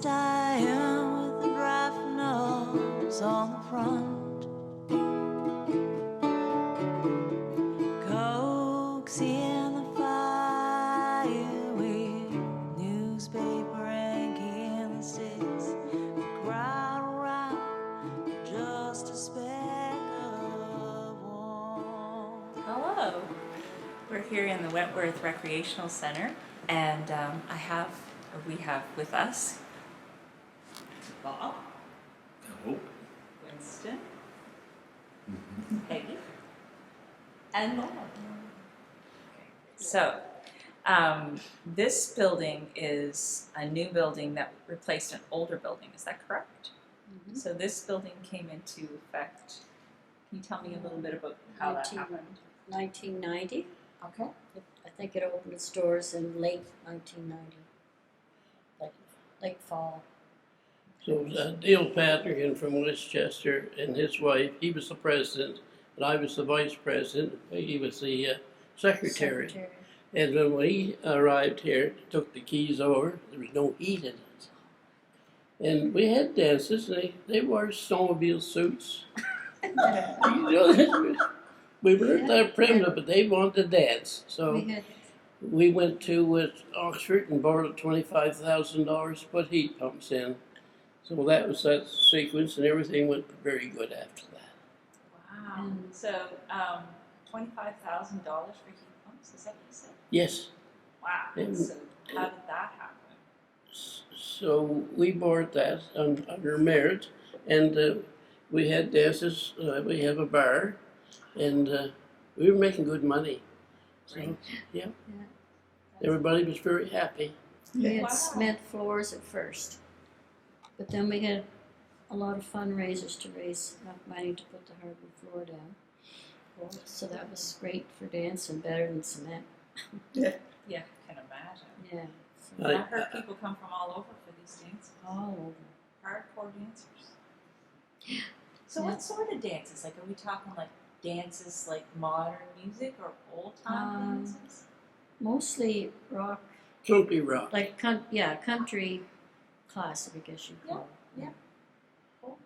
cast iron with the draft nose on the front. Cokes in the fire with newspaper ink in the sticks. The crowd around just a speck of warmth. Hello. We're here in the Wentworth Recreational Center, and we have with us Bob, Hello. Winston, Peggy, and Laurel. So, this building is a new building that replaced an older building. Is that correct? Mm-hmm. So this building came into effect. Can you tell me a little bit about how that happened? 1990. Okay. I think it opened its doors in late 1990, like fall. So Dale Patrick from Westchester and his wife, he was the president, and I was the vice president. He was the secretary. And when we arrived here, took the keys over, there was no heat in it. And we had dances, and they wore snowmobile suits. We weren't that primitive, but they wanted to dance. So we went to Oxford and borrowed $25,000 to put heat pumps in. So that was that sequence, and everything went very good after that. Wow. So, $25,000 for heat pumps, is that what you said? Yes. Wow. And, so how did that happen? So we bought that under merit, and we had dances. We have a bar, and we were making good money. So, yeah. Everybody was very happy. We had cement floors at first, but then we had a lot of fundraisers to raise enough money to put the hardwood floor down. So that was great for dancing, better than cement. Yeah, I can imagine. Yeah. So I heard people come from all over for these dances. All over. Hardcore dancers. So what sort of dances? Like, are we talking like dances like modern music or old time dances? Mostly rock. Country rock. Like, country classic, I guess you'd call it. Yeah. Cool.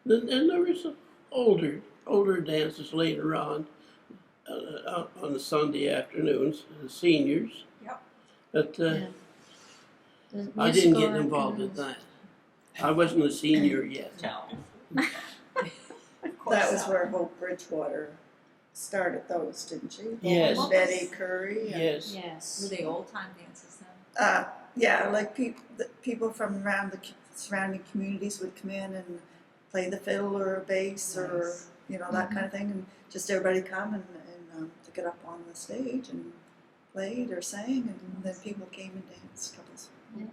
And there was some older dances later on the Sunday afternoons, the seniors. Yep. But I didn't get involved in that. I wasn't a senior yet. No. That was where Hope Bridgewater started those, didn't she? Yes. And Betty Curry. And, Yes. Yes. Were they old time dances then? yeah, like people from around the surrounding communities would come in and play the fiddle or bass or that kind of thing, and just everybody come and to get up on the stage and played or sang, and then people came and danced. Couples. Yeah.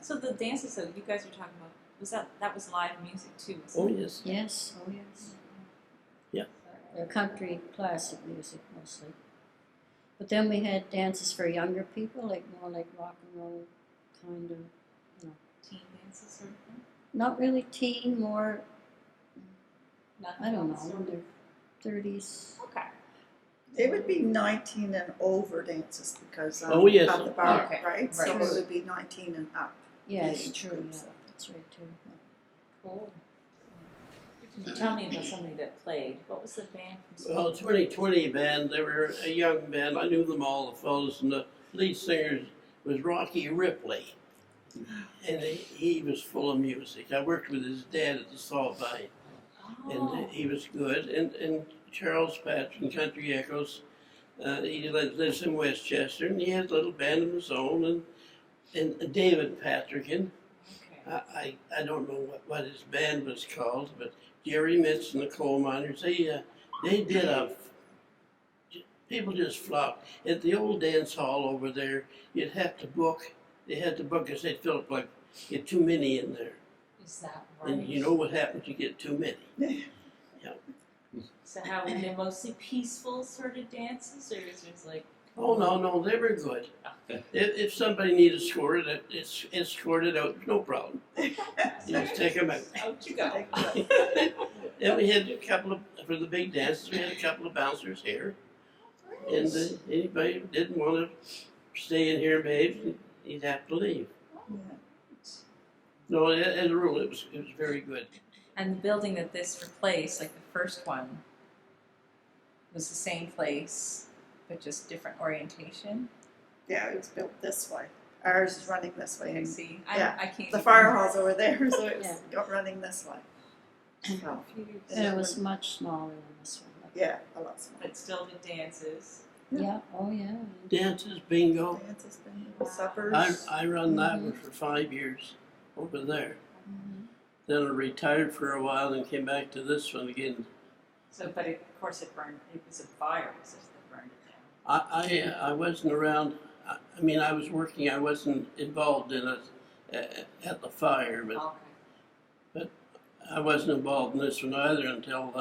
So the dances that you guys were talking about, that was live music too? Oh yes. Yes. Oh yes. Yeah. Country classic music mostly. But then we had dances for younger people, like more like rock and roll kind of, Teen dances sort of thing? not really teen, more, Nothing I don't know, else, in their 30s. Okay. It would be 19 and over dances because Oh, yes. of the bar, Okay. right? So Right. it would be 19 and up. Yeah, the it's age true, groups. yeah, that's right too. Cool. Tell me about somebody that played. What was the band from school? Well, 2020 band. They were a young band. I knew them all, the fellows, and the lead singer was Rocky Ripley, and he was full of music. I worked with his dad at the Salt Vine, and he was good. And Charles Patton, Country Echoes, he lives in Westchester, and he had a little band of his own. And David Patrickin, Okay. I don't know what his band was called, but Jerry Mitz and the Coal Miners, they did people just flocked. At the old dance hall over there, you'd have to book. They had to book because they'd fill up like, get too many in there. Is that right? And you know what happens, you get too many. So how were they mostly peaceful sort of dances, or is it like? Oh, no, they were good. If somebody needed escorted, it's escorted out, no problem. You just take them out. Out you go. And we had a couple of, for the big dances, we had a couple of bouncers here. And anybody who didn't want to stay in here and behave, he'd have to leave. Yeah. No, as a rule, it was very good. And the building that this replaced, like the first one, was the same place, but just different orientation. Yeah, it was built this way. Ours is running this way. I And see. Yeah. I can't. the even- fire hall's over there, so it's Yeah. running this way. So, And it was much smaller than this one. yeah, a lot smaller. But still the dances. Yeah, oh yeah. Dances, bingo. Dances, bingo, suppers. I run that one for 5 years over there. Mhm. Then I retired for a while and came back to this one again. So, but of course it burned. It was a fire. Was it that burned it down? I wasn't around. I mean, I was working. I wasn't involved in it at the fire, but Okay. I wasn't involved in this one either until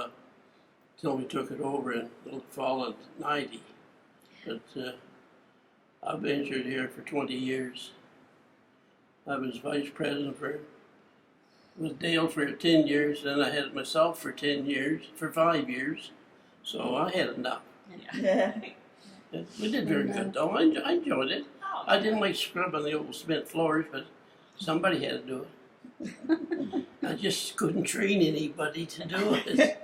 we took it over in the fall of '90. But I've been here for 20 years. I was vice president with Dale for 10 years, then I had it myself for 5 years. So I had enough. Yeah. We did very good though. I enjoyed it. Oh, I didn't like scrubbing the old cement floors, but somebody had to do it. I just couldn't train anybody to do it.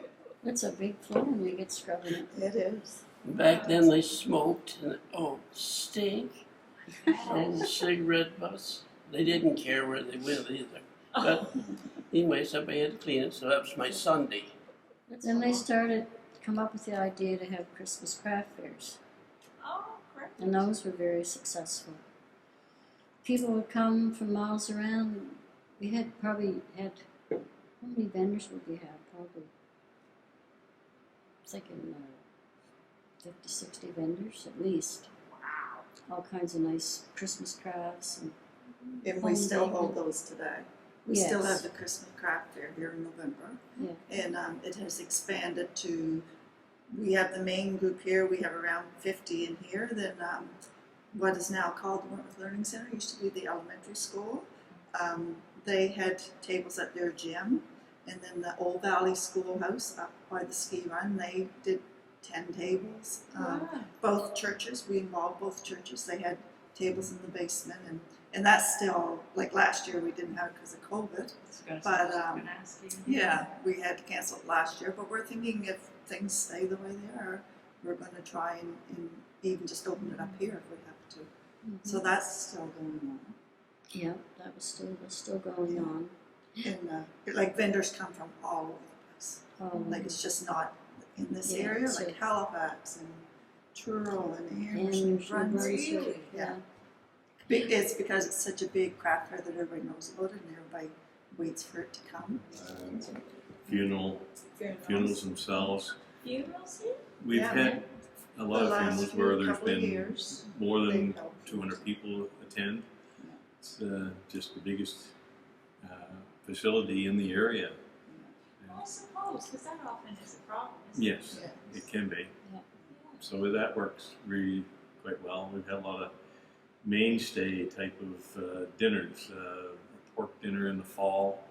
It's a big floor when you get scrubbing it. It is. Back then they smoked and stink. Old cigarette butts. They didn't care where they went either. But anyway, somebody had to clean it, so that was my Sunday. Then they started to come up with the idea to have Christmas craft fairs. Oh, great. And those were very successful. People would come from miles around. We had probably how many vendors would we have? Probably, it's like 50, 60 vendors at least. Wow. All kinds of nice Christmas crafts. And we Home still baking. hold those today. We Yes. still have the Christmas craft fair here in November. Yeah. And it has expanded to, we have the main group here, we have around 50 in here. Then what is now called the Wentworth Learning Center, used to be the elementary school. They had tables at their gym. And then the Old Valley Schoolhouse up by the ski run, they did 10 tables. Wow. Both churches, we involved both churches. They had tables in the basement, and that's still, like last year we didn't have it because of COVID. But, gonna ask you. Yeah, we had to cancel it last year, but we're thinking if things stay the way they are, we're going to try and even just open it up here if we have to. So that's still going on. Yeah, that's still going on. And like vendors come from all over the place. Like it's just not in this Yeah, area, so- like Halifax and Truro and And Amherst and Brunswick. Really? Yeah. It's because it's such a big craft fair that everybody knows about it and everybody waits for it to come. Funerals themselves. Funerals here? We've Yeah. had a lot The of last funerals where there's couple of been years, more than they've held 200 people attend. Yeah. It's just the biggest facility in the area. I suppose, because that often is a problem. Isn't Yes, Yeah. it can be. Yeah. So that works really quite well. We've had a lot of mainstay type of dinners. Pork dinner in the fall.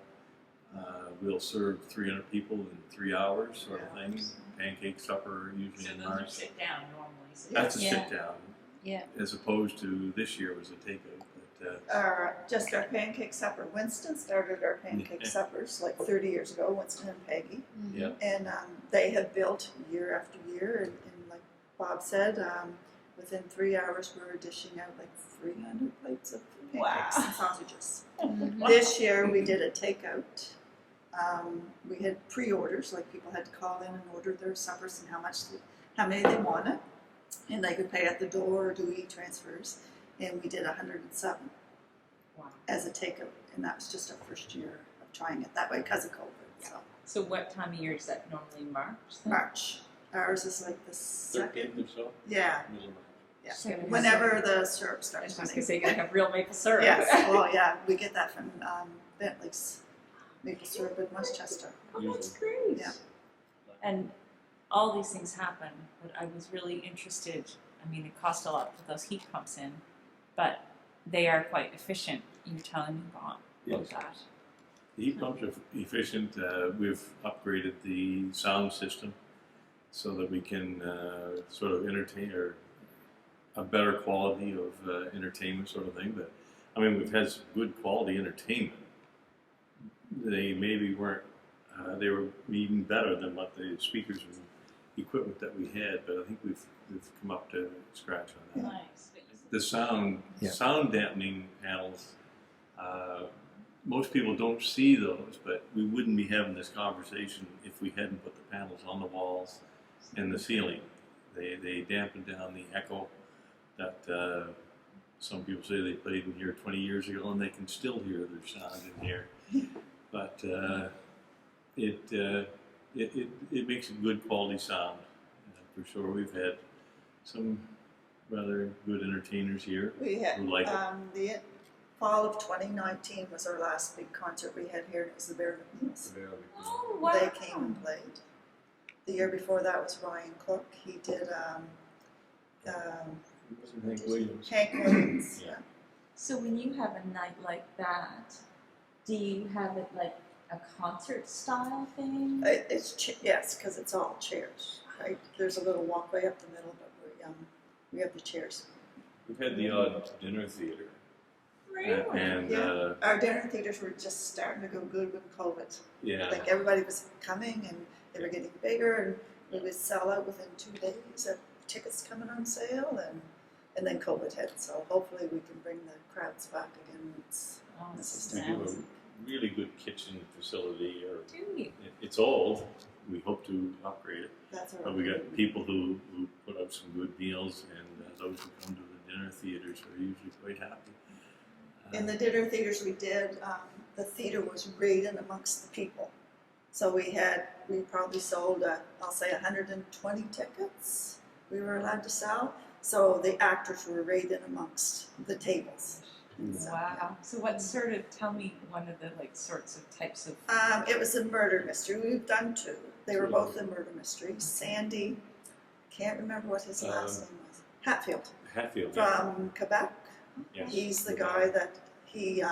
We'll serve 300 people in 3 hours, sort of thing. Pancake supper usually So in those are March. sit down normally. So That's a Yeah. sit down, Yeah. as opposed to this year was a takeout. But Just our pancake supper. Winston started our pancake suppers like 30 years ago, Winston and Peggy. yeah, And they have built year after year, and like Bob said, within 3 hours we were dishing out like 300 plates of pancakes Wow. and sausages. Mhm. This year we did a takeout. We had pre-orders, like people had to call in and order their suppers and how many they wanted, and they could pay at the door or do e-transfers. And we did 107 Wow. as a takeout, and that was just our first year of trying it that way because of COVID. So So what time of year is that normally? March? then? March, ours is like the second. 13th or so. Yeah, Middle of March. yeah. Second. Whenever the syrup I was starts just going to running. say, you're going to have real maple syrup. Yes. Well, yeah, we get that from Bentley's maple syrup in Westchester. Oh, that's great. Yeah. And all these things happen, but I was really interested. I mean, it cost a lot to put those heat pumps in, but they are quite efficient. You were telling me about Yes. that. The heat pumps are efficient. We've upgraded the sound system so that we can sort of entertain, or a better quality of entertainment sort of thing. But I mean, we've had some good quality entertainment. They maybe weren't, they were even better than what the speakers and equipment that we had, but I think we've come up to scratch on that. Nice. The sound dampening panels, most people don't see those, but we wouldn't be having this conversation if we hadn't put the panels on the walls and the ceiling. They dampen down the echo that some people say they played in here 20 years ago, and they can still hear their sound in here. But it makes a good quality sound, for sure. We've had some rather good entertainers here We had, who like it. the fall of 2019 was our last big concert we had here, and it was the Bear McNeils. Oh, wow. They came and played. The year before that was Ryan Cook. He did Hank Williams. Hank Williams. Yeah. So when you have a night like that, do you have it like a concert style thing? Yes, because it's all chairs. Right? There's a little walkway up the middle, but we have the chairs. We've had the odd dinner theater. Really? And Yeah. Our dinner theaters were just starting to go good with COVID. yeah, Like everybody was coming and they were getting bigger, and we would sell out within 2 days of tickets coming on sale, and then COVID hit. So hopefully we can bring the crowds back again. Oh, This is we do sounds a really good kitchen facility. do you? It's old. We hope to upgrade it. That's But we got people who put up some good meals, and those who come to the dinner theaters are usually quite happy. In the dinner theaters we did, the theater was raiding amongst the people. So we probably sold, I'll say 120 tickets we were allowed to sell. So the actors were raiding amongst the tables. So, Wow. So what sort of, tell me one of the like sorts of types of. It was a murder mystery. We've done 2. They were both a murder mystery. Sandy, can't remember what his last name was. Hatfield, Hatfield, yeah. from Quebec. Yes. He's the guy that he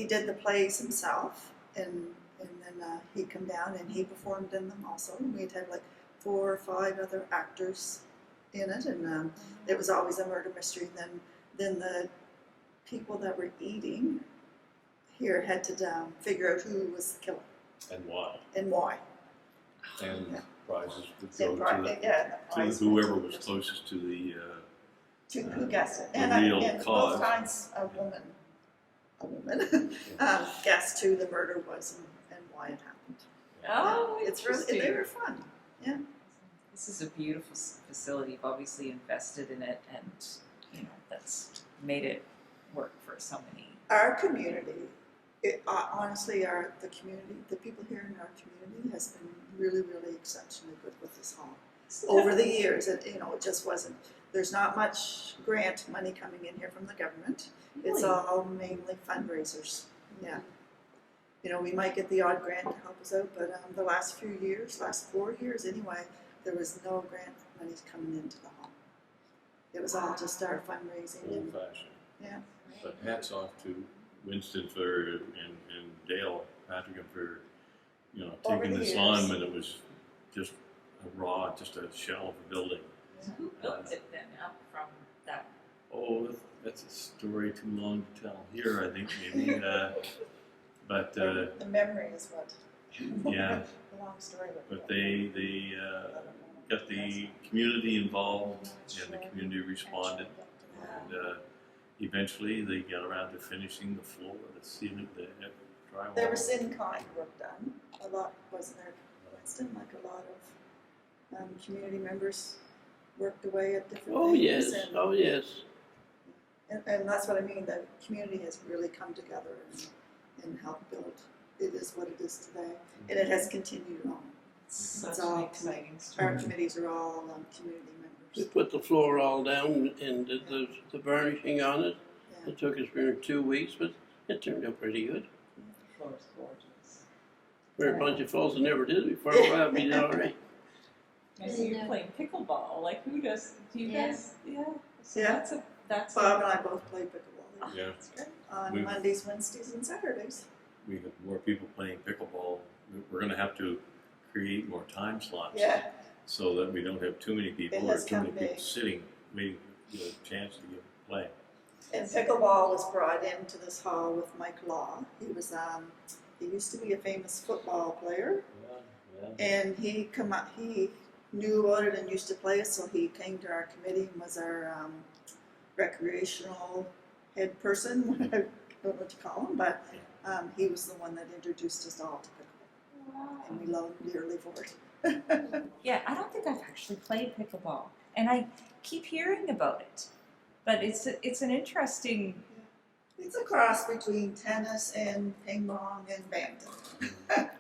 did the plays himself, and then he'd come down and he performed in them also. And we'd had like 4 or 5 other actors in it, and it was always a murder mystery. And then the people that were eating here had to figure out who was the killer And why? and why. And Yeah. prizes would Yeah, go the to prize whoever went was to closest to the. who guessed it. the And real and cause. both times a woman guessed who the murder was and why it happened. Oh, It's really, interesting. they were fun. This is a beautiful facility. You've obviously invested in it, and that's made it work for so many. Our community, honestly, the people here in our community has been really, really exceptionally good with this hall. Over the years, it just wasn't. There's not much grant money coming in here from the government. It's Really? all mainly fundraisers. Yeah. We might get the odd grant to help us out, but the last 4 years anyway, there was no grant monies coming into the hall. It was all just our fundraising. Old And, fashioned. yeah. But hats off to Winston and Dale Patrick for Over taking the this years. on when it was just just a shell of a building. So who built it then up from that? Oh, that's a story too long to tell here, I think, maybe. But The memory is what. yeah, The long story. but they got the community involved, and the community responded, and eventually they got around to finishing the floor, the ceiling, the drywall. There was in-kind work done. A lot, wasn't there, Winston? Like a lot of community members worked away at different Oh, things. yes, And, oh, yes. and that's what I mean. The community has really come together and helped build. It is what it is today, and it has continued on. Such all an exciting Our story. committees are all community We members. put the floor all down and did the varnishing on it. Yeah. It took us around 2 weeks, but it turned out pretty good. Floor's gorgeous. We're a bunch of fellows that never did it before a while, we did all right. I see you're playing pickleball. Like who does? Do you Yeah. guys? Yeah. So Yeah. that's Bob and I both play pickleball Yeah, That's great. on We've- Mondays, Wednesdays, and Saturdays. we have more people playing pickleball. We're going to have to create more time slots. Yeah. So that we don't have too many people It or has too many come people big. sitting waiting for a chance to get play. And pickleball was brought into this hall with Mike Law. He was, he used to be a famous football player, and he knew about it and used to play it, so he came to our committee and was our recreational head person. I don't know what to call him, but he was the one that introduced us all to pickleball, Wow. and we love him dearly for it. Yeah, I don't think I've actually played pickleball, and I keep hearing about it. But it's an interesting. It's a cross between tennis and ping pong and badminton.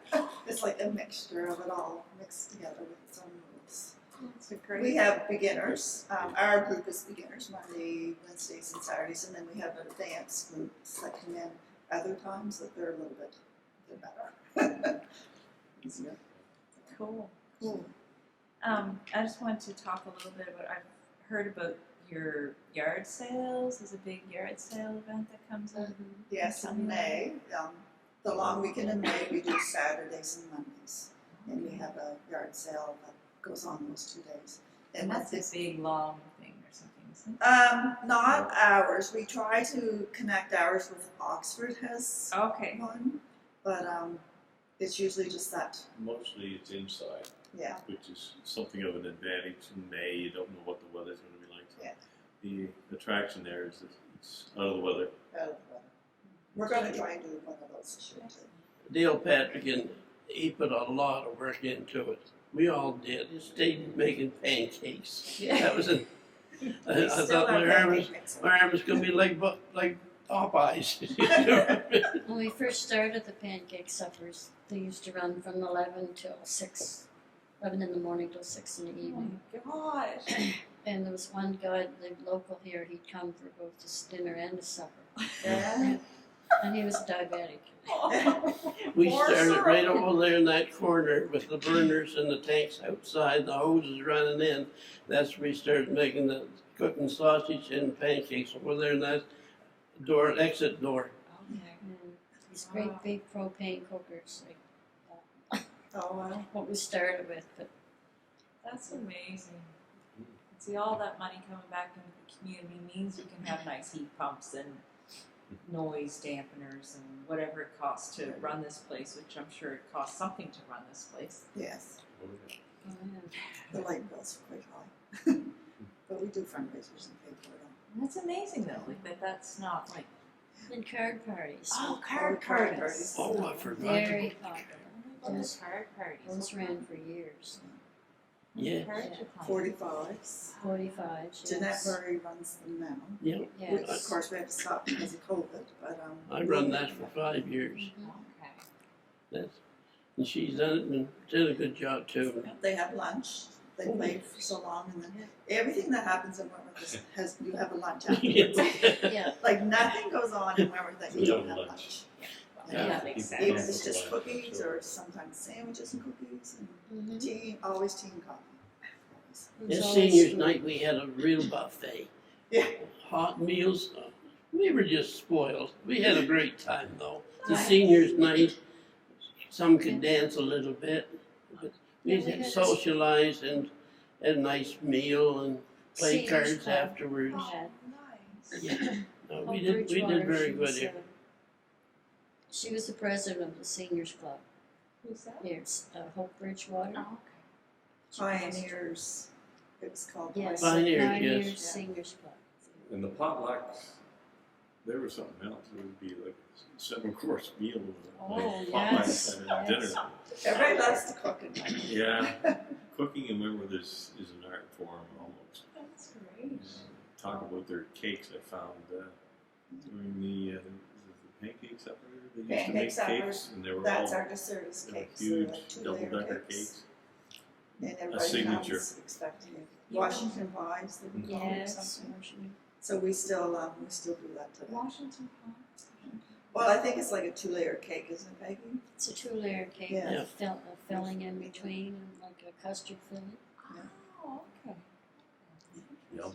It's like a mixture of it all mixed together with some moves. It's a great. We have beginners. Our group is beginners, Monday, Wednesdays, and Saturdays, and then we have advanced groups that come in other times that they're a little bit better. Easier. Cool. Cool. I just wanted to talk a little bit about. I've heard about your yard sales. There's a big yard sale event that comes up. Yes, in May. The long weekend in May, we do Saturdays and Mondays, and we have a yard sale that goes on those 2 days. And that's a big long thing or something, isn't it? Not ours. We try to connect ours with Oxford has Okay. one, but it's usually just that. Mostly it's inside, Yeah. which is something of an advantage. In May, you don't know what the weather's going to be like. So Yeah. the attraction there is that it's out of the weather. Out of the weather. We're going to try and do one of those this year too. Dale Patrick, and he put a lot of work into it. We all did. He stayed making pancakes. Yeah. That was I We thought still my have arm pancake mixer. was going to be like Popeyes. When we first started the Pancake Suppers, they used to run from 11 till 6, 11 in the morning till 6 in the Oh evening. my gosh. And there was one guy, the local here, he'd come for both the dinner and the supper. Yeah. And he was diabetic. We Poor started Cyril. right over there in that corner with the burners and the tanks outside, the hoses running in. That's where we started making the cooking sausage and pancakes over there in that exit door. Okay. And these great big propane cookers, like Oh, wow. what we started with. But That's amazing. See, all that money coming back into the community means we can have nice heat pumps and noise dampeners and whatever it costs to run this place, which I'm sure it costs something to run this place. Yes. oh, yeah. The light bills are quite high. But we do fundraisers and pay for them. And that's amazing though, like that's not like And card parties. card card parties. Oh, I forgot. Very popular. Those card parties. Those ran for years. Yeah. Cards are fun. 45s. 45s, Jeanette yes. Murray runs them now. Yeah. Of Yes. course, we had to stop because of COVID, but I run that for 5 years. Mhm. Okay. And she's done it and did a good job too. they have lunch. They played for so long, and then everything that happens in Wentworth has you have a lunch afterwards. Yeah. Like nothing goes on in Wentworth that you don't have Lunch. lunch. Yeah. That makes sense. Even if it's just cookies or sometimes sandwiches and cookies and Mhm. tea, always tea and coffee. Always. It was At always seniors food. night we had a real buffet. Yeah. Hot meals. We were just spoiled. We had a great time though. The Right. seniors night, some could dance a little bit. But we Yeah, we had had socialized and had a nice meal and play Seniors cards club. afterwards. Yeah. Nice. Yeah. No, Hope we did Bridgewater, very she good was, here. She was the president of the seniors club Who's that? here, Hope Bridgewater. Oh, okay. Pioneers, it was called. Yes, Pioneers, Pioneers yes. Seniors Club. And the potlucks, there was something else. It would be like a 7-course meal. Oh, like yes, Popeyes at yes. dinner. Everybody loves to cook and like. Yeah, cooking in Wentworth is an art form almost. That's great. Talk about their cakes. I found during the Pancake Supper. They used to Pancake make Supper, cakes, and they were That's all our dessert is they were cakes. They're huge like 2-layer double-decker cakes. cakes. And everybody signature. comes expecting it. Washington pies, that we call it or Yes. something. So we still do that today. Washington Pie. Well, I think it's like a 2-layer cake, isn't it, Peggy? It's a 2-layer cake Yeah. with a filling in between, and like a custard filling. Oh, okay. Yum.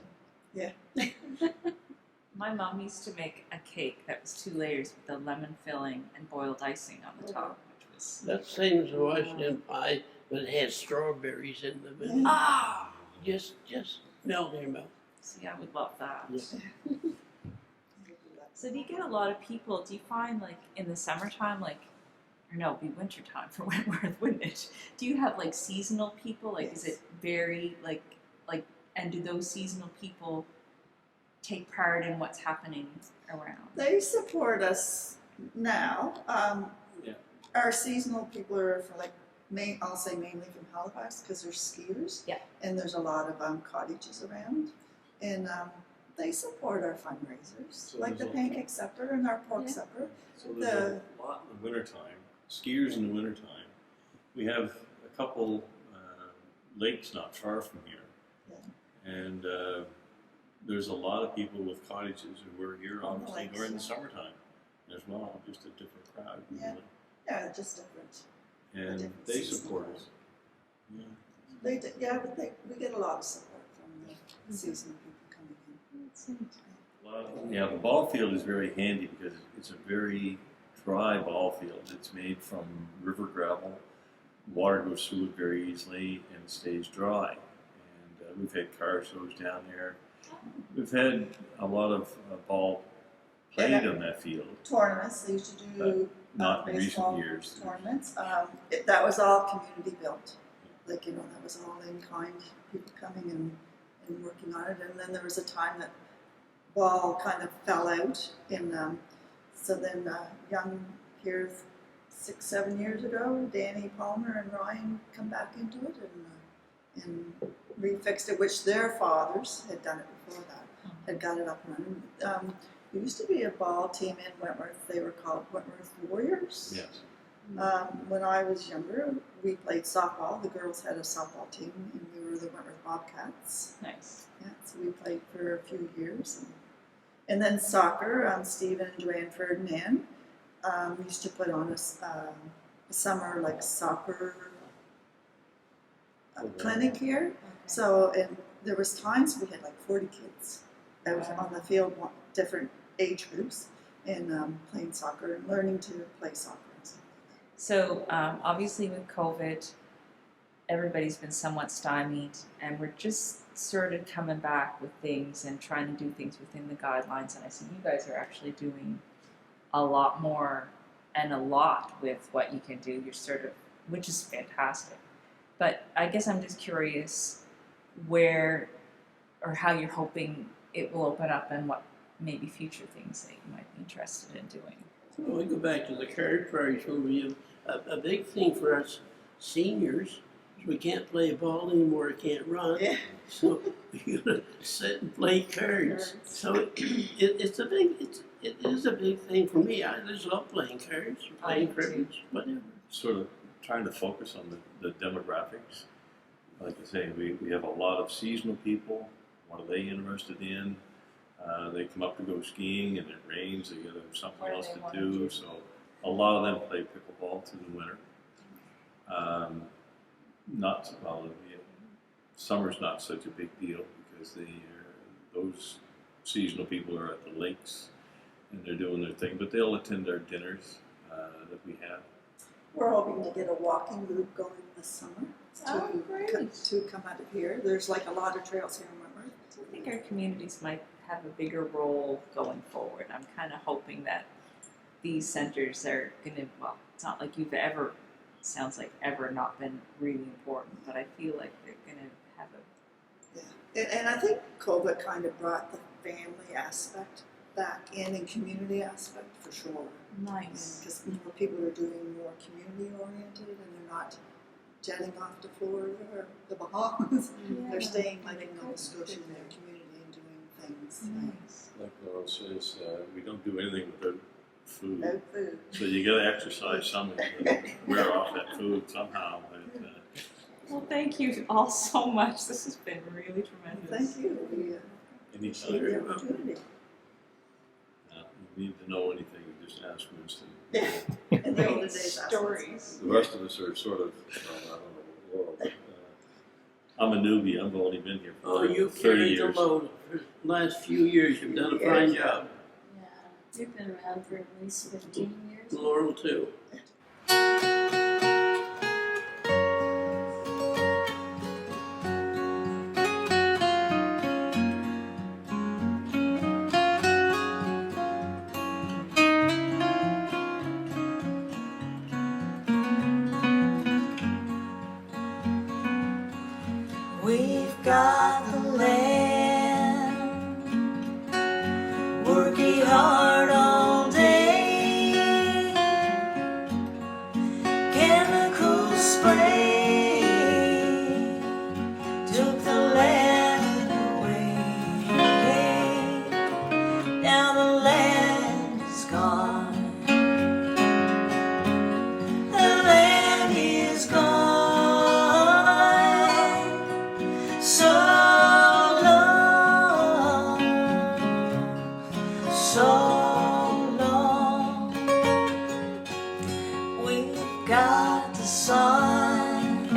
My mom used to make a cake that was 2 layers with a lemon filling and boiled icing on the top, which was That's same as a Washington pie, but it had strawberries in the middle. ah. Just melt in your mouth. See, I would love that. Yeah. So do you get a lot of people? Do you find like in the summertime, like, or no, it'd be wintertime for Wentworth, wouldn't it? Do you have like seasonal people? Like, is it very like, and do those seasonal people take part in what's happening around? They support us now. Yeah. Our seasonal people are for like, I'll say mainly from Halifax because they're skiers. Yeah. And there's a lot of cottages around. And they support our fundraisers, So like the there's Pancake Supper and our pork Yeah. supper. So there's a lot in the wintertime, skiers in the wintertime. We have a couple lakes not far from here. Yeah. And there's a lot of people with cottages who are here On the obviously lakes, during the yeah. summertime as well, just a different crowd. Yeah. Really. Yeah, just different. And different they seasonal support crowd. us. Yeah. They do, yeah, but we get a lot of support from the seasonal people coming in. Yeah, the ball field is very handy because it's a very dry ball field. It's made from river gravel. Water goes through it very easily and stays dry. And we've had car shows down there. We've had a lot of ball played Yeah. on that field, Tournaments, they used to do not in baseball recent years. tournaments. That was all community built. Like, that was all in kind, people coming and working on it. And then there was a time that ball kind of fell out. So then young here 6-7 years ago, Danny Palmer and Ryan come back into it and refixed it, which their fathers had done it before that, had got it up and running. There used to be a ball team in Wentworth. They were called Wentworth Warriors. Yes. When I was younger, we played softball. The girls had a softball team, and we were the Wentworth Bobcats. Nice. Yeah, so we played for a few years. And then soccer, Stephen and Joanne Ferdinand used to put on a summer like soccer clinic here. So and there was times we had like 40 kids out on the field, different age groups, and playing soccer and learning to play soccer and stuff like that. So obviously with COVID, everybody's been somewhat stymied, and we're just sort of coming back with things and trying to do things within the guidelines. And I see you guys are actually doing a lot more and a lot with what you can do. You're sort of, which is fantastic. But I guess I'm just curious where or how you're hoping it will open up and what maybe future things that you might be interested in doing. Well, we go back to the card parties where we have a big thing for us seniors. We can't play ball anymore, can't run. Yeah. So we gotta sit and play cards. So it is a big thing for me. I just love playing cards, playing do too. cribbage, whatever. Sort of trying to focus on the demographics. Like I say, we have a lot of seasonal people. What are they interested in? They come up to go skiing and it rains, they got something What do else they to wanna do. do? So a lot of them play pickleball through the winter. Summer's not such a big deal because those seasonal people are at the lakes and they're doing their thing, but they'll attend our dinners that we have. We're hoping to get a walking group going this summer Oh, great. to come out of here. There's like a lot of trails here in Wentworth. I think our communities might have a bigger role going forward. I'm kind of hoping that these centers are going to, well, it's not like you've ever, sounds like ever not been really important, but I feel like they're going to have a, And I think COVID kind of brought the family aspect back in and community aspect for sure. nice. Because more people are doing more community oriented and they're not jetting off to Florida or the Bahamas. They're staying like in Nova Scotia in their community and doing things. Nice. Like Laurel says, we don't do anything without food. No food. So you got to exercise some and wear off that food somehow. But, Well, thank you all so much. This has been really tremendous. Thank you. We appreciate anytime the opportunity. you need to know anything, you just ask Winston. In the older Great days, that's stories. The rest of us are sort of, I don't know, Laurel, but, I'm a newbie. I've only been here Oh, for you 30 carried the years. load for the last few years. You've done a fine job. Yeah, you've been around for at least 15 years. Laurel too. got the land, working hard all day, chemical spray took the land away. Now the land is gone, the land is gone. So long, so long. We've got the sun,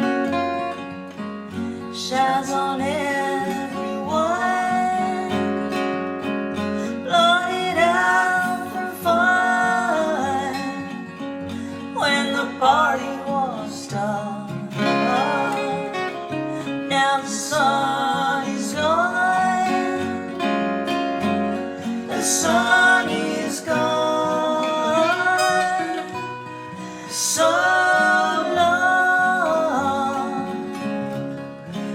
shines on everyone, blotted out for fun when the party was done. Now the sun is gone, the sun is gone. So long,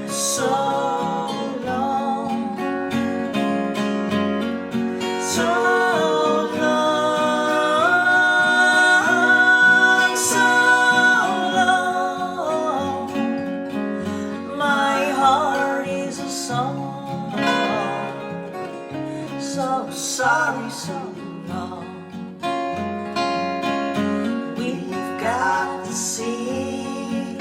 so long, so long, so long. My heart is a song, so sorry, so long. We've got the sea,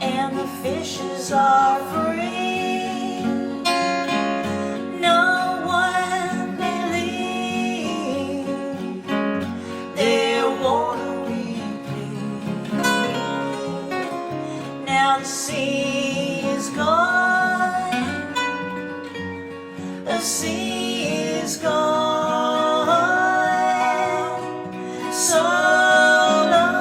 and the fishes are free. No one believed their watery plea. Now the sea is gone, the sea is gone. So long,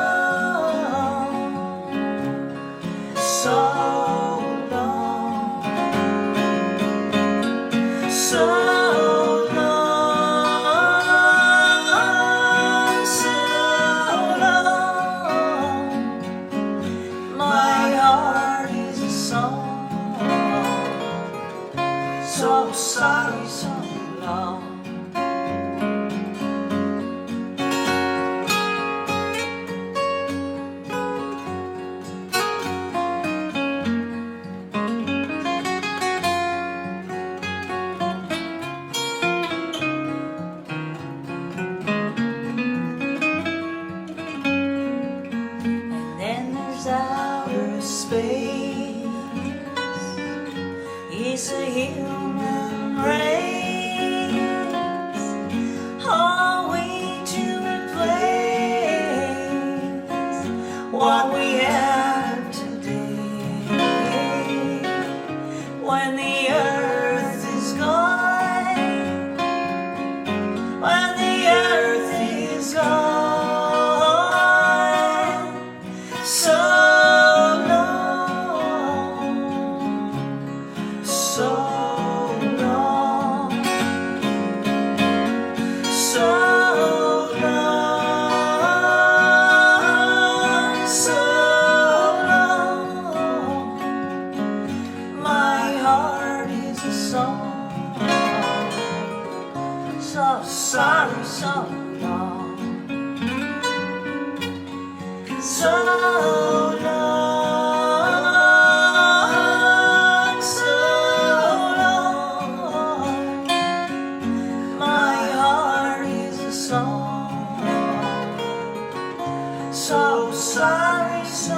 so long, so long, so long. My heart is a song, so sorry, so long. And then there's outer space, it's a human race, all we to replace what we have today. When the earth is gone, when the earth is gone, so long, so long, so long, so long. My heart is a song, so sorry, so long, so long, so long. My heart is a song, so sorry, so